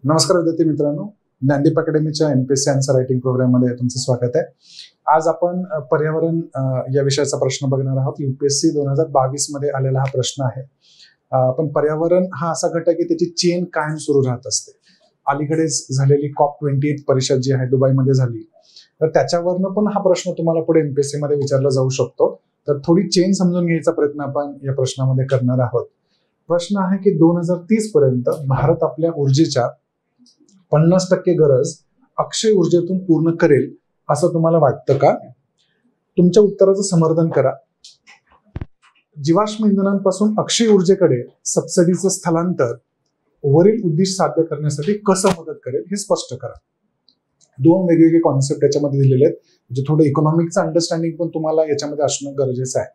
नमस्कार विद्यार्थी मित्रांनो, ज्ञानदीप अकॅडमीच्या एमपीएससी आन्सर रायटिंग प्रोग्राम मध्ये तुमचं स्वागत आहे. आज आपण पर्यावरण या विषयाचा प्रश्न बघणार आहोत. यूपीएससी 2022 मध्ये आलेला हा प्रश्न आहे. पण पर्यावरण हा असा घटक आहे की त्याची चेन कायम सुरू राहत असते. अलीकडेच झालेली COP28 परिषद जी आहे दुबईमध्ये झाली, तर त्याच्यावरनं पण हा प्रश्न तुम्हाला पुढे एमपीएससी मध्ये विचारला जाऊ शकतो. तर थोडी चेन समजून घ्यायचा प्रयत्न आपण या प्रश्नामध्ये करणार आहोत. प्रश्न आहे की 2030 पर्यंत भारत आपल्या ऊर्जेच्या 50% गरज अक्षय ऊर्जेतून पूर्ण करेल असं तुम्हाला वाटतं का? तुमच्या उत्तराचं समर्थन करा. जीवाश्म इंधनांपासून अक्षय ऊर्जेकडे सबसिडीचं स्थलांतर वरील उद्दिष्ट साध्य करण्यासाठी कसं मदत करेल हे स्पष्ट करा. दोन वेगवेगळे कॉन्सेप्ट याच्यामध्ये दिलेले आहेत. म्हणजे थोडं इकॉनॉमिकचं अंडरस्टँडिंग पण तुम्हाला याच्यामध्ये असणं गरजेचं आहे.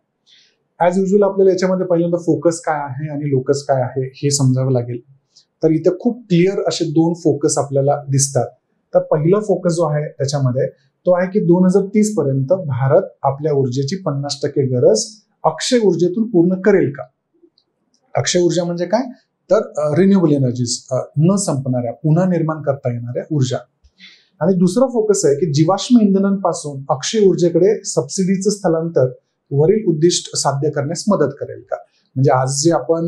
ॲज युजल आपल्याला याच्यामध्ये पहिल्यांदा फोकस काय आहे आणि लोकस काय आहे हे समजावं लागेल. तर इथे खूप क्लिअर असे दोन फोकस आपल्याला दिसतात. तर पहिला फोकस जो आहे त्याच्यामध्ये तो आहे की 2030 पर्यंत भारत आपल्या ऊर्जेची 50% गरज अक्षय ऊर्जेतून पूर्ण करेल का? अक्षय ऊर्जा म्हणजे काय? तर रिन्युएबल एनर्जीज, न संपणाऱ्या, पुन्हा निर्माण करता येणाऱ्या ऊर्जा. आणि दुसरा फोकस आहे की जीवाश्म इंधनांपासून अक्षय ऊर्जेकडे सबसिडीचं स्थलांतर वरील उद्दिष्ट साध्य करण्यास मदत करेल का? म्हणजे आज जे आपण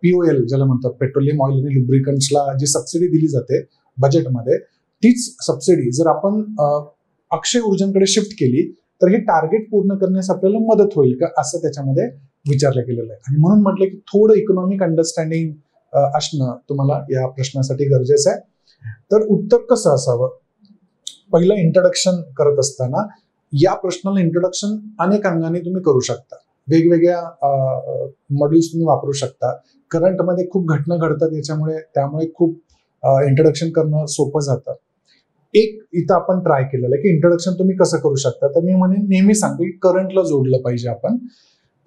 POL ज्याला म्हणतात, पेट्रोलियम ऑइल आणि लुब्रिकंट्सला जी सबसिडी दिली जाते बजेटमध्ये, तीच सबसिडी जर आपण अक्षय ऊर्जांकडे शिफ्ट केली तर हे टार्गेट पूर्ण करण्यास आपल्याला मदत होईल का, असं त्याच्यामध्ये विचारलं गेलेलं आहे. आणि म्हणून म्हटलं की थोडं इकॉनॉमिक अंडरस्टँडिंग असणं तुम्हाला या प्रश्नासाठी गरजेचं आहे. तर उत्तर कसं असावं? पहिलं, इंट्रोडक्शन करत असताना या प्रश्नाला इंट्रोडक्शन अनेक अंगाने तुम्ही करू शकता. वेगवेगळ्या मॉड्यूल्स तुम्ही वापरू शकता. करंटमध्ये खूप घटना घडतात त्यामुळे खूप इंट्रोडक्शन करणं सोपं जातं. एक इथं आपण ट्राय केलेलं आहे की इंट्रोडक्शन तुम्ही कसं करू शकता. तर मी नेहमी सांगतो की करंटला जोडलं पाहिजे आपण.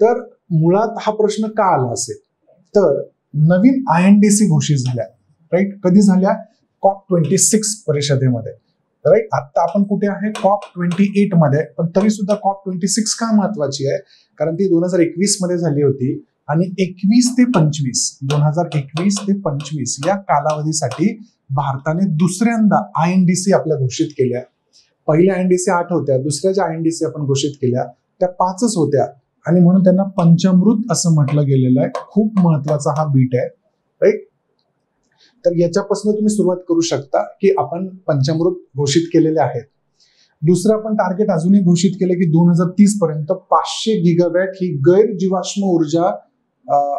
तर मुळात हा प्रश्न का आला असेल, तर नवीन INDC घोषित झाल्या, राईट? कधी झाल्या? COP26 परिषदेमध्ये, राईट? आता आपण कुठे आहे? COP28 मध्ये. पण तरी सुद्धा COP26 का महत्वाची आहे? कारण ती 2021 मध्ये झाली होती आणि 2021 ते 25 या कालावधीसाठी भारताने दुसऱ्यांदा INDC आपल्या घोषित केल्या. पहिल्या INDC 8 होत्या, दुसऱ्या ज्या INDC आपण घोषित केल्या त्या 5च होत्या आणि म्हणून त्यांना पंचामृत असं म्हटलं गेलेलं आहे. खूप महत्वाचा हा बीट आहे, राईट? तर याच्यापासून तुम्ही सुरुवात करू शकता की आपण पंचामृत घोषित केलेले आहेत. दुसरं आपण टार्गेट अजूनही घोषित केलं की 2030 पर्यंत 500 गिगावॅट ही गैर जीवाश्म ऊर्जा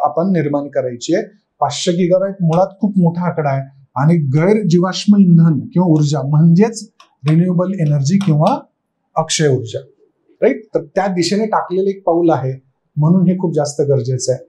आपण निर्माण करायची आहे. 500 गिगावॅट मुळात खूप मोठा आकडा आहे आणि गैर जीवाश्म इंधन किंवा ऊर्जा म्हणजेच रिन्युएबल एनर्जी किंवा अक्षय ऊर्जा, राईट? तर त्या दिशेने टाकलेलं एक पाऊल आहे, म्हणून हे खूप जास्त गरजेचं आहे.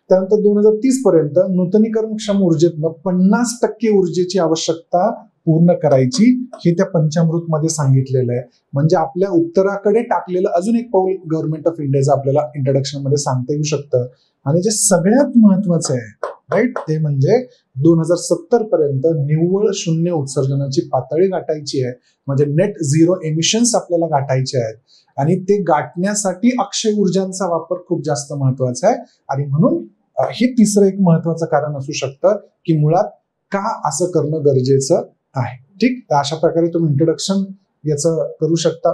त्यानंतर 2030 पर्यंत नूतनीकरणक्षम ऊर्जेतनं 50% ऊर्जेची आवश्यकता पूर्ण करायची, हे त्या पंचामृत मध्ये सांगितलेलं आहे. म्हणजे आपल्या उत्तराकडे टाकलेलं अजून एक पाऊल गव्हर्नमेंट ऑफ इंडियाचं आपल्याला इंट्रोडक्शन मध्ये सांगता येऊ शकतं. आणि जे सगळ्यात महत्वाचं आहे, राईट, ते म्हणजे 2070 पर्यंत निव्वळ शून्य उत्सर्जनाची पातळी गाठायची आहे. म्हणजे नेट झिरो एमिशन्स आपल्याला गाठायचे आहेत आणि ते गाठण्यासाठी अक्षय ऊर्जांचा वापर खूप जास्त महत्वाचा आहे. आणि म्हणून हे तिसरं एक महत्वाचं कारण असू शकतं की मुळात का असं करणं गरजेचं आहे. ठीक, तर अशा प्रकारे तुम्ही इंट्रोडक्शन याचं करू शकता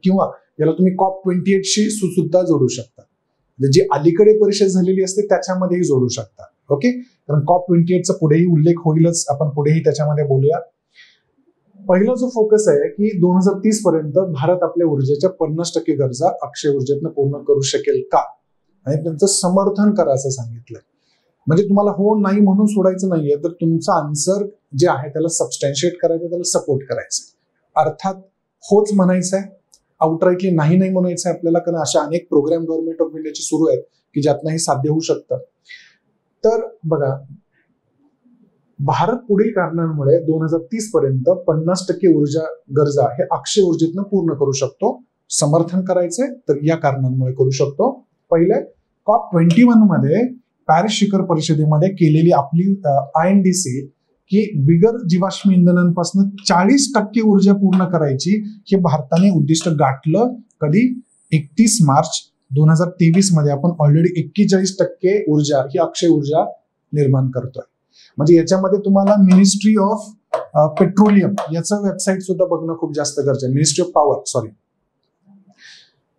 किंवा याला तुम्ही COP28 शी सुद्धा जोडू शकता. जी अलीकडे परिषद झालेली असते त्याच्यामध्येही जोडू शकता. ओके, कारण COP28 चा पुढेही उल्लेख होईलच, आपण पुढेही त्याच्यामध्ये बोलूया. पहिला जो फोकस आहे की 2030 पर्यंत भारत आपल्या ऊर्जेच्या 50% गरजा अक्षय ऊर्जेतनं पूर्ण करू शकेल का, आणि त्यांचं समर्थन करा असं सांगितलंय. म्हणजे तुम्हाला हो नाही म्हणून सोडायचं नाहीये, तर तुमचं आन्सर जे आहे त्याला सबस्टॅन्शिएट करायचं, त्याला सपोर्ट करायचं. अर्थात होच म्हणायचं आहे, आउटराईटली नाही म्हणायचं आहे आपल्याला, कारण अशा अनेक प्रोग्राम गव्हर्नमेंट ऑफ इंडियाचे सुरू आहेत की ज्यातनं हे साध्य होऊ शकतं. तर बघा, भारत पुढील कारणांमुळे 2030 पर्यंत 50% ऊर्जा गरजा हे अक्षय ऊर्जेतनं पूर्ण करू शकतो. समर्थन करायचंय तर या कारणांमुळे करू शकतो. पहिले, COP21 मध्ये पॅरिस शिखर परिषदेमध्ये केलेली आपली INDC की बिगर जीवाश्म इंधनांपासून 40% ऊर्जा पूर्ण करायची, हे भारताने उद्दिष्ट गाठलं. कधी? 31 मार्च 2023 मध्ये आपण ऑलरेडी 41% ऊर्जा ही अक्षय ऊर्जा निर्माण करतोय. म्हणजे याच्यामध्ये तुम्हाला मिनिस्ट्री ऑफ पेट्रोलियम याचं वेबसाईट सुद्धा बघणं खूप जास्त गरजेचं आहे. मिनिस्ट्री ऑफ पॉवर, सॉरी,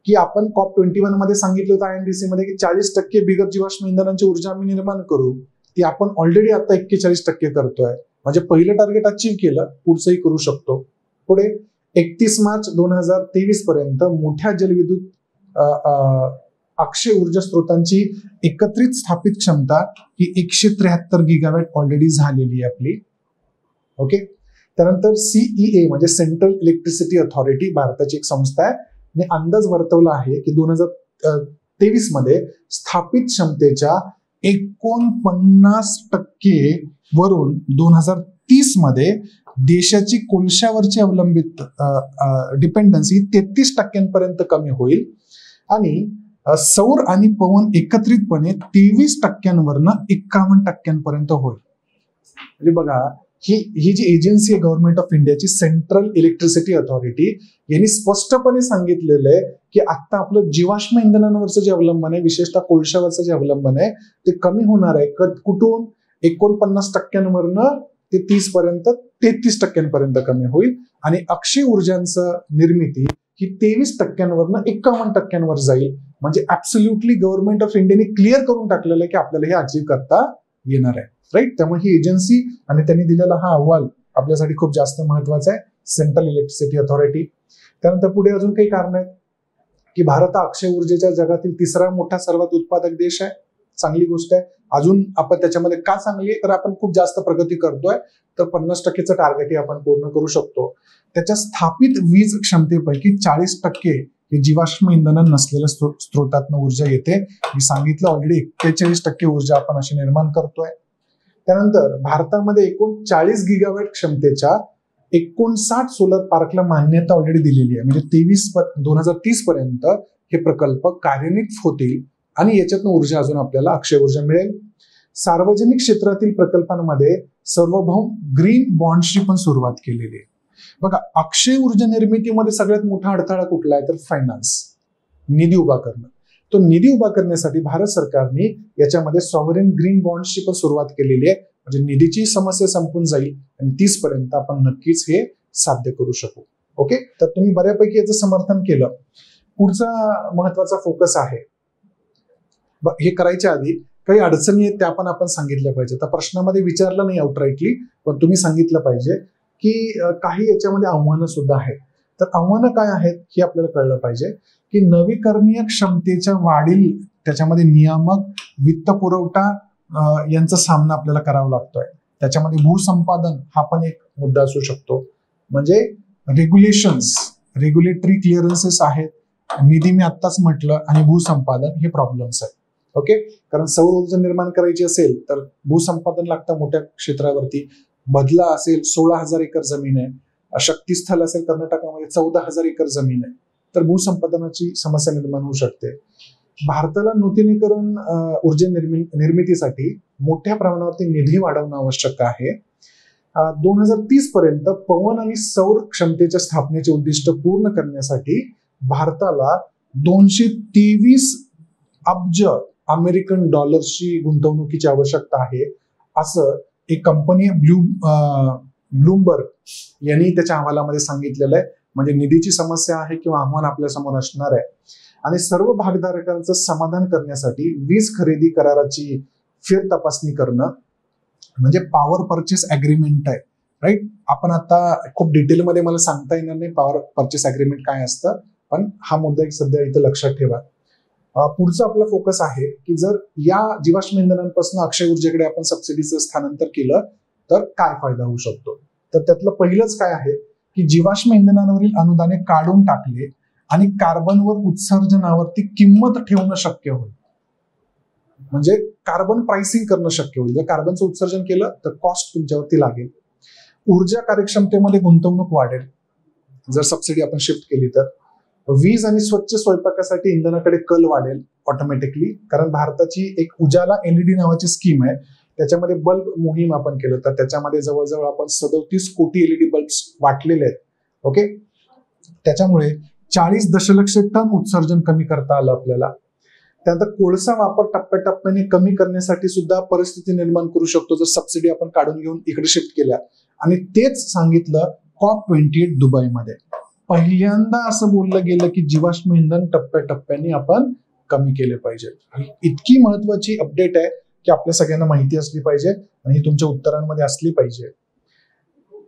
की आपण COP21 मध्ये सांगितलं होतं INDC मध्ये की 40% बिगर जीवाश्म इंधनांची ऊर्जा आम्ही निर्माण करू. ती आपण ऑलरेडी आता 41% करतोय. म्हणजे पहिलं टार्गेट अचीव्ह केलं, पुढचंही करू शकतो. पुढे 31 मार्च 2023 पर्यंत मोठ्या जलविद्युत अक्षय ऊर्जा स्त्रोतांची एकत्रित स्थापित क्षमता ही 173 गिगावॅट ऑलरेडी झालेली आहे आपली. ओके. त्यानंतर CEA म्हणजे सेंट्रल इलेक्ट्रिसिटी अथॉरिटी, भारताची एक संस्था आहे, ने अंदाज वर्तवला आहे की 2023 मध्ये स्थापित क्षमतेच्या 49% वरून 2030 मध्ये देशाची कोळशावरची अवलंबित डिपेंडन्सी 33% कमी होईल आणि सौर आणि पवन एकत्रितपणे 23% 51% होईल. म्हणजे बघा, ही जी एजन्सी आहे गव्हर्नमेंट ऑफ इंडियाची, सेंट्रल इलेक्ट्रिसिटी अथॉरिटी, यांनी स्पष्टपणे सांगितलेलं आहे की आता आपलं जीवाश्म इंधनांवरचं जे अवलंबन आहे, विशेषतः कोळशावरचं जे अवलंबन आहे, ते कमी होणार आहे. कुठून? 49% ते 33% कमी होईल आणि अक्षय ऊर्जांचं निर्मिती ही 23% 51% जाईल. म्हणजे ऍब्सोल्युटली गव्हर्नमेंट ऑफ इंडियाने क्लिअर करून टाकलेलं आहे की आपल्याला हे अचीव्ह करता येणार आहे. राईट. त्यामुळे ही एजन्सी आणि त्यांनी दिलेला हा अहवाल आपल्यासाठी खूप जास्त महत्वाचा आहे, सेंट्रल इलेक्ट्रिसिटी अथॉरिटी. त्यानंतर पुढे अजून काही कारण आहेत की भारत हा अक्षय ऊर्जेच्या जगातील तिसरा मोठा सर्वात उत्पादक देश आहे. चांगली गोष्ट आहे. अजून आपण त्याच्यामध्ये का चांगली आहे, तर आपण खूप जास्त प्रगती करतोय, तर 50%चं टार्गेटही आपण पूर्ण करू शकतो. त्याच्या स्थापित वीज क्षमतेपैकी 40% हे जीवाश्म इंधन नसलेल्या स्त्रोतातनं ऊर्जा येते. मी सांगितलं ऑलरेडी 41% ऊर्जा आपण अशी निर्माण करतोय. त्यानंतर भारतामध्ये एकूण 40 गिगावॅट क्षमतेच्या 59 सोलर पार्कला मान्यता ऑलरेडी दिलेली आहे. म्हणजे 2030 पर्यंत हे प्रकल्प कार्यान्वित होतील आणि याच्यातून ऊर्जा अजून आपल्याला अक्षय ऊर्जा मिळेल. सार्वजनिक क्षेत्रातील प्रकल्पांमध्ये सार्वभौम ग्रीन बॉन्ड्सची पण सुरुवात केलेली आहे. बघा, अक्षय ऊर्जा निर्मितीमध्ये सगळ्यात मोठा अडथळा कुठला आहे, तर फायनान्स, निधी उभा करणं. तो निधी उभा करण्यासाठी भारत सरकारने याच्यामध्ये सॉव्हरेन ग्रीन बॉन्ड्सची पण सुरुवात केलेली आहे. म्हणजे निधीची समस्या संपून जाईल आणि 30 पर्यंत आपण नक्कीच हे साध्य करू शकू. ओके. तर तुम्ही बऱ्यापैकी याचं समर्थन केलं. पुढचा महत्वाचा फोकस आहे, हे करायच्या आधी काही अडचणी आहेत त्या पण आपण सांगितल्या पाहिजे. तर प्रश्नामध्ये विचारलं नाही आउटराईटली, पण तुम्ही सांगितलं पाहिजे की काही याच्यामध्ये आव्हानं सुद्धा आहेत. तर आव्हानं काय आहेत हे आपल्याला कळलं पाहिजे की नवीकरणीय क्षमतेच्या वाढील त्याच्यामध्ये नियामक, वित्त पुरवठा यांचा सामना आपल्याला करावा लागतोय. त्याच्यामध्ये भूसंपादन हा पण एक मुद्दा असू शकतो. म्हणजे रेग्युलेशन्स, रेग्युलेटरी क्लिअरन्सेस आहेत, निधी मी आत्ताच म्हटलं, आणि भूसंपादन हे प्रॉब्लेम्स आहेत. ओके. कारण सौर ऊर्जा निर्माण करायची असेल तर भूसंपादन लागतं मोठ्या क्षेत्रावरती. बदला असेल 16,000 एकर जमीन आहे, शक्तीस्थल असेल कर्नाटकामध्ये 14,000 एकर जमीन आहे, तर भूसंपादनाची समस्या निर्माण होऊ शकते. भारताला नूतनीकरण ऊर्जा निर्मितीसाठी मोठ्या प्रमाणावरती निधी वाढवणं आवश्यक आहे. 2030 पर्यंत पवन आणि सौर क्षमतेच्या स्थापनेचे उद्दिष्ट पूर्ण करण्यासाठी भारताला 223 अब्ज अमेरिकन डॉलर्सची गुंतवणुकीची आवश्यकता आहे, असं एक कंपनी ब्लूमबर्ग यांनी त्याच्या अहवालामध्ये सांगितलेलं आहे. म्हणजे निधीची समस्या आहे किंवा आव्हान आपल्या समोर असणार आहे. आणि सर्व भागधारकांचं समाधान करण्यासाठी वीज खरेदी कराराची फेर तपासणी करणं म्हणजे पॉवर परचेस अग्रीमेंट आहे. राईट. आपण आता खूप डिटेलमध्ये मला सांगता येणार नाही पॉवर परचेस अग्रीमेंट काय असतं, पण हा मुद्दा एक सध्या इथे लक्षात ठेवा. पुढचा आपला फोकस आहे की जर या जीवाश्म इंधनांपासून अक्षय ऊर्जेकडे आपण सबसिडीचं स्थानांतर केलं तर काय फायदा होऊ शकतो. तर त्यातलं पहिलंच काय आहे की जीवाश्म इंधनांवरील अनुदाने काढून टाकले आणि कार्बनवर उत्सर्जनावरती किंमत ठेवणं शक्य होईल. म्हणजे कार्बन प्राइसिंग करणं शक्य होईल. जर कार्बनचं उत्सर्जन केलं तर कॉस्ट तुमच्यावरती लागेल. ऊर्जा कार्यक्षमतेमध्ये गुंतवणूक वाढेल जर सबसिडी आपण शिफ्ट केली तर. वीज आणि स्वच्छ स्वयंपाकासाठी इंधनाकडे कल वाढेल ऑटोमॅटिकली, कारण भारताची एक उजाला LED नावाची स्कीम आहे, त्याच्यामध्ये बल्ब मोहीम आपण केलं तर त्याच्यामध्ये जवळजवळ आपण 37 कोटी LED बल्ब्स वाटलेले आहेत. ओके. त्याच्यामुळे 40 दशलक्ष टन उत्सर्जन कमी करता आलं आपल्याला. त्यानंतर कोळसा वापर टप्प्याटप्प्याने कमी करण्यासाठी सुद्धा परिस्थिती निर्माण करू शकतो जर सबसिडी आपण काढून घेऊन इकडे शिफ्ट केल्या. आणि तेच सांगितलं COP28 दुबईमध्ये. पहिल्यांदा असं बोललं गेलं की जीवाश्म इंधन टप्प्याटप्प्याने आपण कमी केले पाहिजे. इतकी महत्वाची अपडेट आहे की आपल्या सगळ्यांना माहिती असली पाहिजे आणि ही तुमच्या उत्तरांमध्ये असली पाहिजे.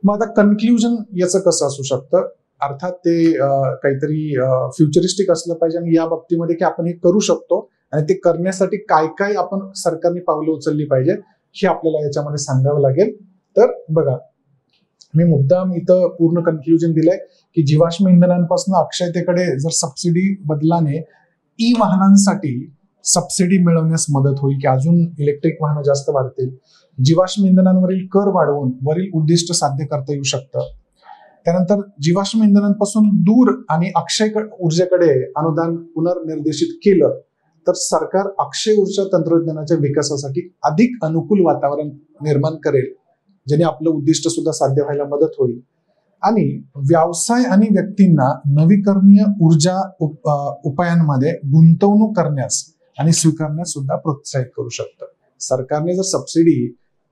मग आता कन्क्ल्युजन याचं कसं असू शकतं, अर्थात ते काहीतरी फ्युचरिस्टिक असलं पाहिजे आणि या बाबतीमध्ये की आपण हे करू शकतो आणि ते करण्यासाठी काय काय आपण सरकारने पावलं उचलली पाहिजे हे आपल्याला याच्यामध्ये सांगावं लागेल. तर बघा, मी मुद्दाम इथं पूर्ण कन्क्ल्युजन दिलंय की जीवाश्म इंधनांपासून अक्षयतेकडे जर सबसिडी बदलाने ई वाहनांसाठी सबसिडी मिळवण्यास मदत होईल की अजून इलेक्ट्रिक वाहनं जास्त वाढतील. जीवाश्म इंधनांवरील कर वाढवून वरील उद्दिष्ट साध्य करता येऊ शकतं. त्यानंतर जीवाश्म इंधनांपासून दूर आणि अक्षय ऊर्जेकडे अनुदान पुनर्निर्देशित केलं तर सरकार अक्षय ऊर्जा तंत्रज्ञानाच्या विकासासाठी अधिक अनुकूल वातावरण निर्माण करेल, ज्याने आपलं उद्दिष्ट सुद्धा साध्य व्हायला मदत होईल. आणि व्यवसाय आणि व्यक्तींना नवीकरणीय ऊर्जा उपायांमध्ये गुंतवणूक करण्यास आणि स्वीकारण्यास सुद्धा प्रोत्साहित करू शकतं. सरकारने जर सबसिडी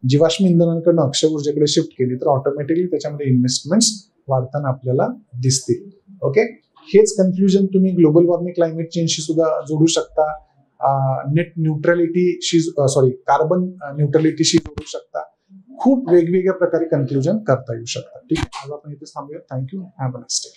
जीवाश्म इंधनांकडून अक्षय ऊर्जेकडे शिफ्ट केली तर ऑटोमॅटिकली त्याच्यामध्ये इन्व्हेस्टमेंट्स वाढताना आपल्याला दिसतील. ओके, हेच कन्क्ल्युजन तुम्ही ग्लोबल वॉर्मिंग क्लायमेट चेंजशी सुद्धा जोडू शकता, नेट न्यूट्रॅलिटीशी कार्बन न्यूट्रॅलिटीशी जोडू शकता. खूप वेगवेगळ्या प्रकारे कन्क्ल्युजन करता येऊ शकतात. ठीक आहे, आज आपण इथे थांबूया. Thank you. Have a nice day.